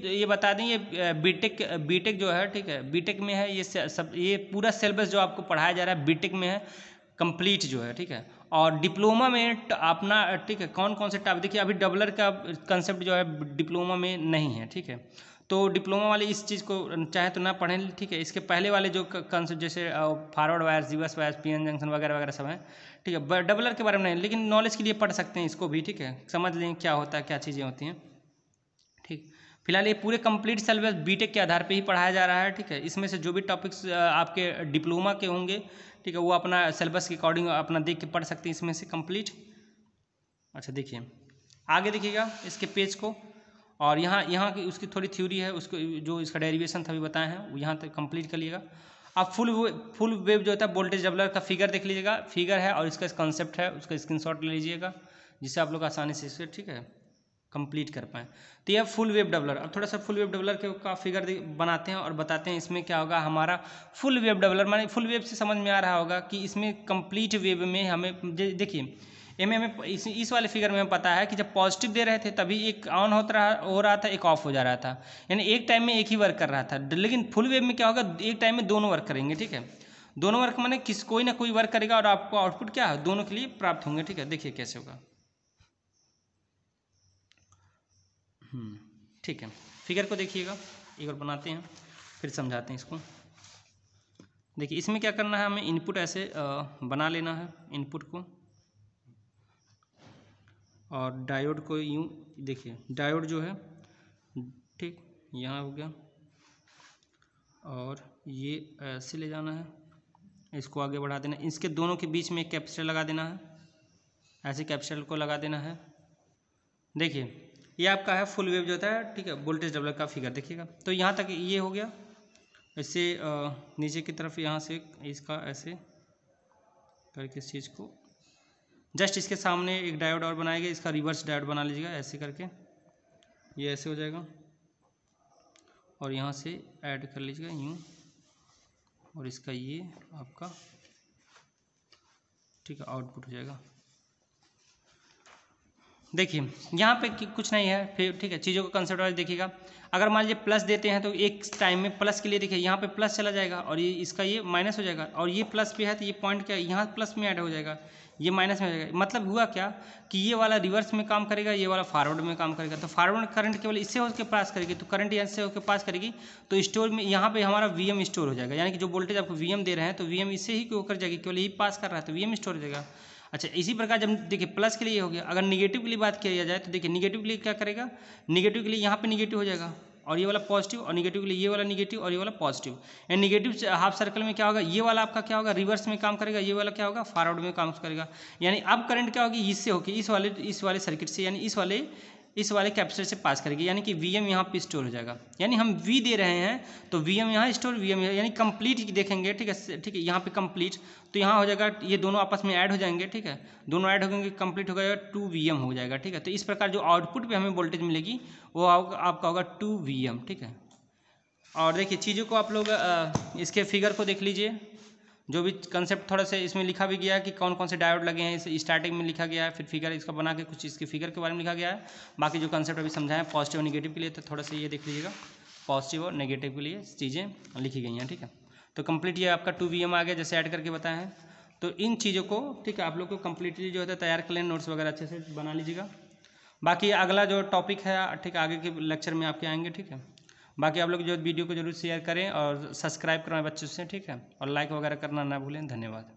[SPEAKER 1] ये बता दें, ये बीटेक जो है, ठीक है, बीटेक में है ये सब, ये पूरा सिलेबस जो आपको पढ़ाया जा रहा है बीटेक में है कंप्लीट जो है। ठीक है, और डिप्लोमा में अपना ठीक है कौन कौन से टॉपिक, देखिए अभी डबलर का कंसेप्ट जो है डिप्लोमा में नहीं है। ठीक है, तो डिप्लोमा वाले इस चीज़ को चाहे तो ना पढ़ें। ठीक है, इसके पहले वाले जो कंसेप्ट जैसे forward wires, reverse wires, PN junction वगैरह वगैरह सब हैं। ठीक है, डबलर के बारे में नहीं, लेकिन नॉलेज के लिए पढ़ सकते हैं इसको भी। ठीक है, समझ लें क्या होता है, क्या चीज़ें होती हैं। ठीक, फिलहाल ये पूरे कंप्लीट सिलेबस बीटेक के आधार पे ही पढ़ाया जा रहा है। ठीक है, इसमें से जो भी टॉपिक्स आपके डिप्लोमा के होंगे, ठीक है, वो अपना सिलेबस के अकॉर्डिंग अपना देख के पढ़ सकते हैं इसमें से कंप्लीट। अच्छा, देखिए आगे देखिएगा इसके पेज को, और यहाँ की उसकी थोड़ी थ्योरी है, उसको जो इसका डेरिवेशन था भी बताए हैं, वो यहाँ तक कंप्लीट कर लीजिएगा। अब फुल वेव जो होता है वोल्टेज डबलर का फिगर देख लीजिएगा, फिगर है और इसका कंसेप्ट है, उसका स्क्रीनशॉट ले लीजिएगा जिससे आप लोग आसानी से इसे ठीक है कंप्लीट कर पाएँ। तो यह फुल वेव डबलर, अब थोड़ा सा फुल वेव डबलर का फिगर बनाते हैं और बताते हैं इसमें क्या होगा। हमारा फुल वेव डबलर माने फुल वेव से समझ में आ रहा होगा कि इसमें कंप्लीट वेव में हमें देखिए हमें इस वाले फिगर में हमें पता है कि जब पॉजिटिव दे रहे थे तभी एक ऑन हो रहा था, एक ऑफ हो जा रहा था, यानी एक टाइम में एक ही वर्क कर रहा था। लेकिन फुल वेव में क्या होगा, एक टाइम में दोनों वर्क करेंगे, ठीक है। दोनों वर्क माने कोई ना कोई वर्क करेगा और आपको आउटपुट क्या है, दोनों के लिए प्राप्त होंगे, ठीक है। देखिए कैसे होगा, ठीक है। फिगर को देखिएगा, एक बार बनाते हैं फिर समझाते हैं इसको। देखिए इसमें क्या करना है, हमें इनपुट ऐसे बना लेना है इनपुट को, और डायोड को यूँ देखिए, डायोड जो है ठीक यहाँ हो गया, और ये ऐसे ले जाना है, इसको आगे बढ़ा देना है। इसके दोनों के बीच में एक कैपेसिटर लगा देना है, ऐसे कैपेसिटर को लगा देना है। देखिए ये आपका है फुल वेव जो होता है, ठीक है, वोल्टेज डेवलपर का फिगर देखिएगा। तो यहाँ तक ये हो गया, इससे नीचे की तरफ यहाँ से इसका ऐसे करके इस चीज़ को जस्ट इसके सामने एक डायोड और बनाएगा, इसका रिवर्स डायोड बना लीजिएगा ऐसे करके, ये ऐसे हो जाएगा, और यहाँ से ऐड कर लीजिएगा यूँ, और इसका ये आपका ठीक है आउटपुट हो जाएगा। देखिए यहाँ पे कुछ नहीं है फिर, ठीक है, चीज़ों को कंसेप्ट वाइज देखिएगा। अगर मान लीजिए प्लस देते हैं तो एक टाइम में प्लस के लिए देखिए यहाँ पे प्लस चला जाएगा, और ये इसका ये माइनस हो जाएगा, और ये प्लस पे है तो ये पॉइंट क्या यहाँ प्लस में ऐड हो जाएगा, ये माइनस में हो जाएगा। मतलब हुआ क्या कि ये वाला रिवर्स में काम करेगा, ये वाला फॉरवर्ड में काम करेगा। तो फॉरवर्ड करंट केवल इससे होकर पास करेगी, तो करंट यहाँ से होकर पास करेगी, तो स्टोर में यहाँ पे हमारा वीएम स्टोर हो जाएगा, यानी कि जो वोल्टेज आपको वीएम दे रहे हैं तो वीएम इससे ही होकर जाएगी, केवल यही पास कर रहा है तो वीएम स्टोर हो जाएगा। अच्छा इसी प्रकार जब देखिए प्लस के लिए हो गया, अगर निगेटिव के लिए बात किया जाए तो देखिए निगेटिव के लिए क्या करेगा, निगेटिव के लिए यहाँ पे निगेटिव हो जाएगा, और ये वाला पॉजिटिव, और निगेटिव के लिए ये वाला निगेटिव और ये वाला positive. And negative half circle में क्या होगा, ये वाला आपका क्या होगा, रिवर्स में काम करेगा, ये वाला क्या होगा, फॉरवर्ड में काम करेगा। यानी अब करंट क्या होगी, इससे होगी इस वाले सर्किट से, यानी इस वाले कैपेसिटर से पास करेगी, यानी कि वीएम यहाँ पे स्टोर हो जाएगा। यानी हम वी दे रहे हैं तो वीएम यहाँ स्टोर, वीएम यानी कंप्लीट देखेंगे, ठीक है, यहाँ पे कंप्लीट, तो यहाँ हो जाएगा, ये दोनों आपस में ऐड हो जाएंगे, ठीक है, दोनों ऐड हो जाएंगे, कंप्लीट हो गया 2 वीएम हो जाएगा, ठीक है। तो इस प्रकार जो आउटपुट पे हमें वोल्टेज मिलेगी वो आपका होगा 2 वीएम, ठीक है। और देखिए चीज़ों को आप लोग इसके फिगर को देख लीजिए, जो भी कंसेप्ट थोड़ा सा इसमें लिखा भी गया है कि कौन कौन से डायोड लगे हैं, इस स्टार्टिंग में लिखा गया है, फिर फिगर इसका बना के कुछ इसके फिगर के बारे में लिखा गया है। बाकी जो कंसेप्ट अभी समझाएं पॉजिटिव और नेगेटिव के लिए, तो थोड़ा सा ये देख लीजिएगा, पॉजिटिव और नेगेटिव के लिए चीज़ें लिखी गई हैं, ठीक है। तो कंप्लीट ये आपका 2 वीएम आ गया, जैसे ऐड करके बताया है। तो इन चीज़ों को, ठीक है, आप लोग को कम्प्लीटली जो होता है तैयार कर लें, नोट्स वगैरह अच्छे से बना लीजिएगा। बाकी अगला जो टॉपिक है, ठीक है, आगे के लेक्चर में आपके आएंगे, ठीक है। बाकी आप लोग जो वीडियो को जरूर शेयर करें और सब्सक्राइब करवाएं बच्चों से, ठीक है, और लाइक वगैरह करना ना भूलें। धन्यवाद।